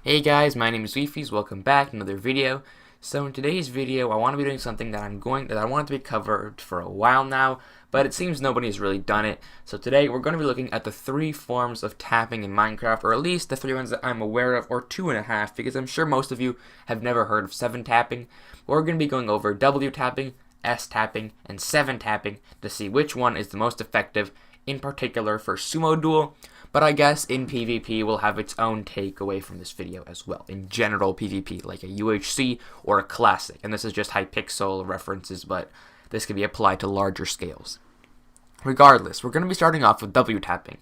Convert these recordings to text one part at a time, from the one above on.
Hey guys, my name is Weefies. Welcome back to another video. So in today's video, I want to be doing something that I want to be covered for a while now, but it seems nobody's really done it. So today we're going to be looking at the 3 forms of tapping in Minecraft, or at least the 3 ones that I'm aware of, or 2.5, because I'm sure most of you have never heard of 7 tapping. We're going to be going over W tapping, S tapping, and 7 tapping to see which one is the most effective, in particular for Sumo Duel. But I guess in PvP will have its own takeaway from this video as well. In general PvP, like a UHC or a classic. And this is just Hypixel references, but this can be applied to larger scales. Regardless, we're going to be starting off with W tapping.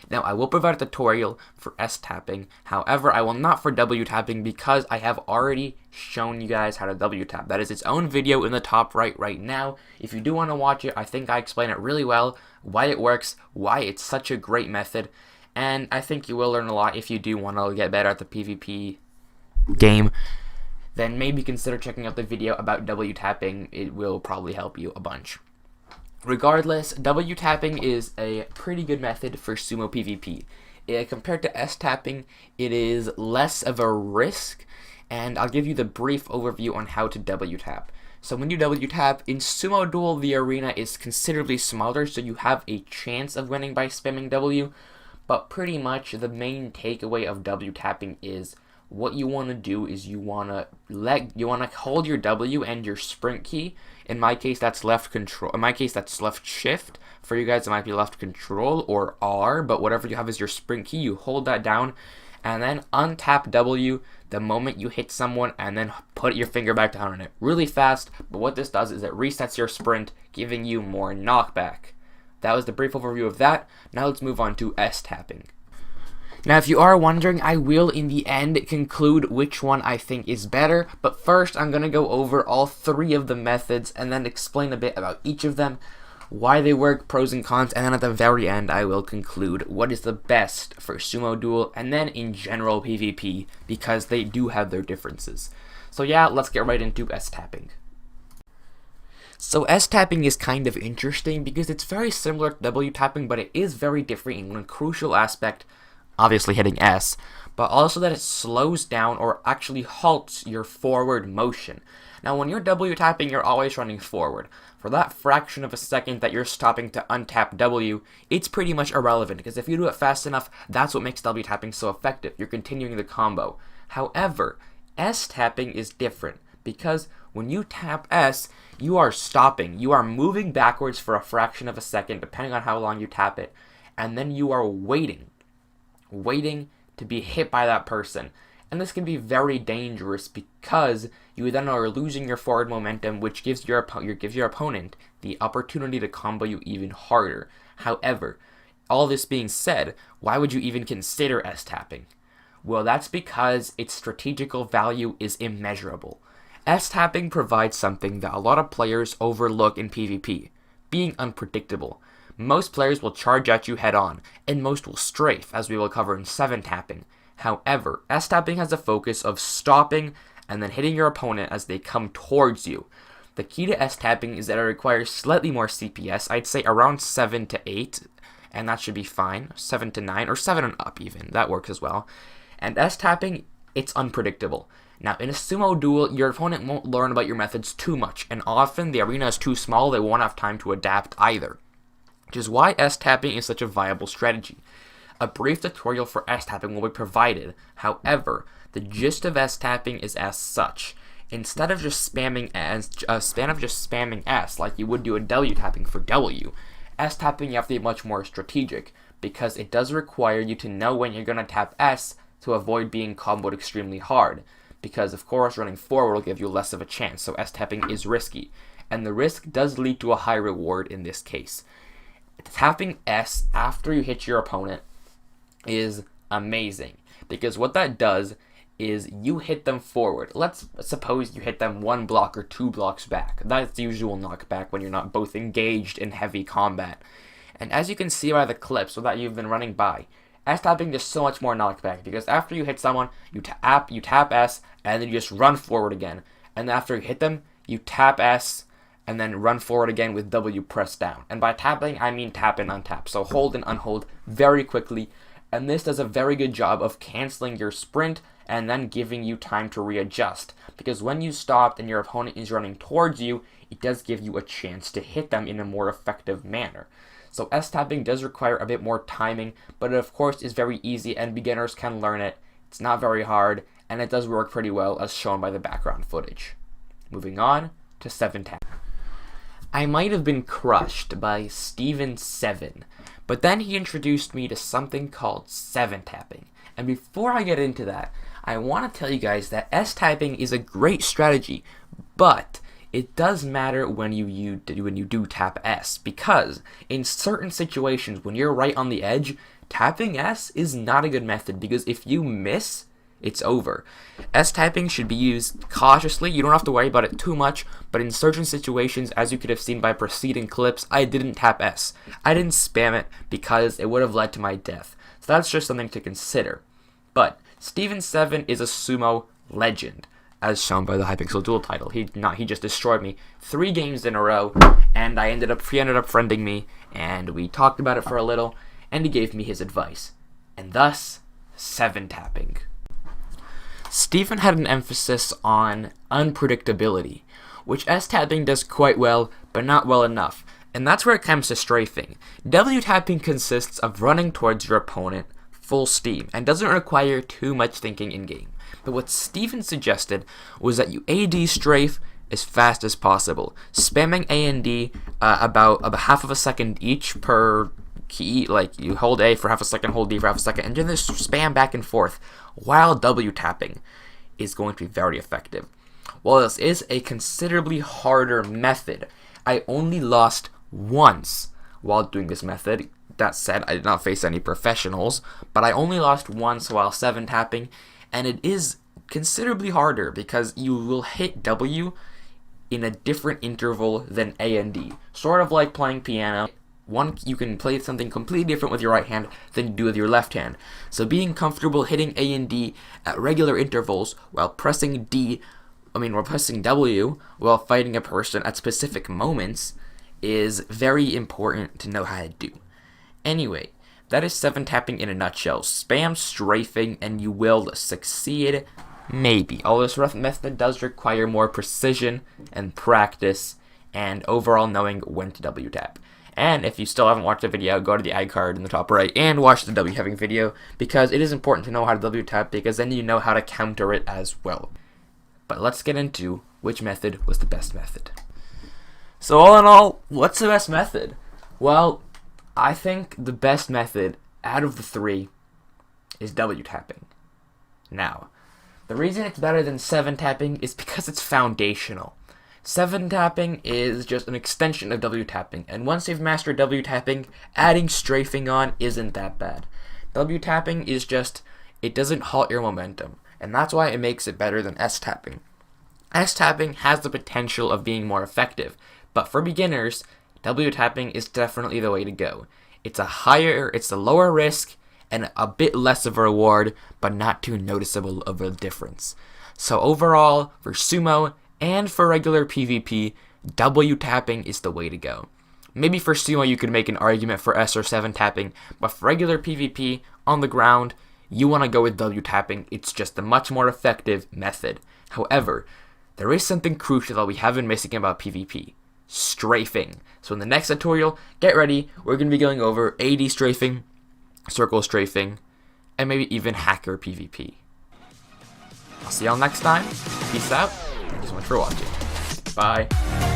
Now, I will provide a tutorial for S tapping. However, I will not for W tapping because I have already shown you guys how to W tap. That is its own video in the top right now. If you do want to watch it, I think I explain it really well, why it works, why it's such a great method, and I think you will learn a lot if you do want to get better at the PvP game. Then maybe consider checking out the video about W tapping. It will probably help you a bunch. Regardless, W tapping is a pretty good method for Sumo PvP. Compared to S tapping, it is less of a risk, and I'll give you the brief overview on how to W tap. So when you W tap, in Sumo Duel, the arena is considerably smaller, so you have a chance of winning by spamming W, but pretty much the main takeaway of W tapping is what you want to do is you want to hold your W and your sprint key. In my case, that's left control. In my case, that's left shift. For you guys, it might be left control or R, but whatever you have is your sprint key. You hold that down and then untap W the moment you hit someone and then put your finger back down on it really fast. But what this does is it resets your sprint, giving you more knockback. That was the brief overview of that. Now let's move on to S tapping. Now, if you are wondering, I will in the end conclude which one I think is better, but first I'm going to go over all 3 of the methods and then explain a bit about each of them, why they work, pros and cons, and then at the very end I will conclude what is the best for Sumo Duel and then in general PvP, because they do have their differences. So yeah, let's get right into S tapping. So S tapping is kind of interesting because it's very similar to W tapping, but it is very different in one crucial aspect, obviously hitting S, but also that it slows down or actually halts your forward motion. Now when you're W tapping, you're always running forward. For that fraction of a second that you're stopping to untap W, it's pretty much irrelevant, because if you do it fast enough, that's what makes W tapping so effective. You're continuing the combo. However, S tapping is different, because when you tap S, you are stopping. You are moving backwards for a fraction of a second, depending on how long you tap it, and then you are waiting to be hit by that person. And this can be very dangerous because you then are losing your forward momentum, which gives your opponent the opportunity to combo you even harder. However, all this being said, why would you even consider S tapping? Well, that's because its strategical value is immeasurable. S tapping provides something that a lot of players overlook in PvP, being unpredictable. Most players will charge at you head on, and most will strafe, as we will cover in 7 tapping. However, S tapping has a focus of stopping and then hitting your opponent as they come towards you. The key to S tapping is that it requires slightly more CPS, I'd say around 7 to 8, and that should be fine. 7 to 9, or 7 and up even, that works as well. And S tapping, it's unpredictable. Now, in a Sumo Duel, your opponent won't learn about your methods too much, and often the arena is too small, they won't have time to adapt either. Which is why S tapping is such a viable strategy. A brief tutorial for S tapping will be provided. However, the gist of S tapping is as such. Instead of just spamming S like you would do in W tapping for W, S tapping you have to be much more strategic, because it does require you to know when you're going to tap S to avoid being comboed extremely hard. Because of course running forward will give you less of a chance, so S tapping is risky, and the risk does lead to a high reward in this case. Tapping S after you hit your opponent is amazing, because what that does is you hit them forward. Let's suppose you hit them 1 block or 2 blocks back. That's the usual knockback when you're not both engaged in heavy combat. And as you can see by the clips that you've been running by, S tapping does so much more knockback, because after you hit someone, you tap S, and then you just run forward again. And after you hit them, you tap S, and then run forward again with W pressed down. And by tapping, I mean tap and untap. So hold and unhold very quickly, and this does a very good job of canceling your sprint and then giving you time to readjust. Because when you stop and your opponent is running towards you, it does give you a chance to hit them in a more effective manner. So S-tapping does require a bit more timing, but it of course is very easy and beginners can learn it. It's not very hard, and it does work pretty well as shown by the background footage. Moving on to 7-tap. I might have been crushed by Steven7, but then he introduced me to something called 7-tapping. And before I get into that, I want to tell you guys that S-tapping is a great strategy, but it does matter when you do tap S, because in certain situations when you're right on the edge, tapping S is not a good method, because if you miss, it's over. S-tapping should be used cautiously. You don't have to worry about it too much, but in certain situations, as you could have seen by preceding clips, I didn't tap S. I didn't spam it because it would have led to my death. So that's just something to consider. But Steven7 is a sumo legend, as shown by the Hypixel Duel title. He just destroyed me 3 games in a row, and he ended up friending me, and we talked about it for a little, and he gave me his advice. And thus, 7-tapping. Steven had an emphasis on unpredictability, which S-tapping does quite well, but not well enough, and that's where it comes to strafing. W-tapping consists of running towards your opponent full steam, and doesn't require too much thinking in-game. But what Steven suggested was that you AD strafe as fast as possible, spamming A and D about half of a second each per key. Like, you hold A for half a second, hold D for half a second, and then just spam back and forth, while W tapping is going to be very effective. While this is a considerably harder method, I only lost once while doing this method. That said, I did not face any professionals, but I only lost once while 7-tapping, and it is considerably harder because you will hit W in a different interval than A and D. Sort of like playing piano. You can play something completely different with your right hand than you do with your left hand. So being comfortable hitting A and D at regular intervals while pressing W while fighting a person at specific moments is very important to know how to do. Anyway, that is 7-tapping in a nutshell. Spam strafing and you will succeed, maybe. Although this method does require more precision and practice and overall knowing when to W-tap. And if you still haven't watched the video, go to the iCard in the top right and watch the W-tapping video, because it is important to know how to W-tap, because then you know how to counter it as well. But let's get into which method was the best method. So all in all, what's the best method? Well, I think the best method out of the 3 is W-tapping. Now, the reason it's better than 7-tapping is because it's foundational. 7-tapping is just an extension of W-tapping, and once you've mastered W-tapping, adding strafing on isn't that bad. W-tapping is just, it doesn't halt your momentum, and that's why it makes it better than S-tapping. S-tapping has the potential of being more effective, but for beginners, W-tapping is definitely the way to go. It's a lower risk and a bit less of a reward, but not too noticeable of a difference. So overall, for sumo and for regular PvP, W-tapping is the way to go. Maybe for sumo you could make an argument for S or 7-tapping, but for regular PvP on the ground, you want to go with W-tapping. It's just a much more effective method. However, there is something crucial that we have been missing about PvP. Strafing. So in the next tutorial, get ready, we're going to be going over AD strafing, circle strafing, and maybe even hacker PvP. I'll see y'all next time. Peace out. Thank you so much for watching. Bye.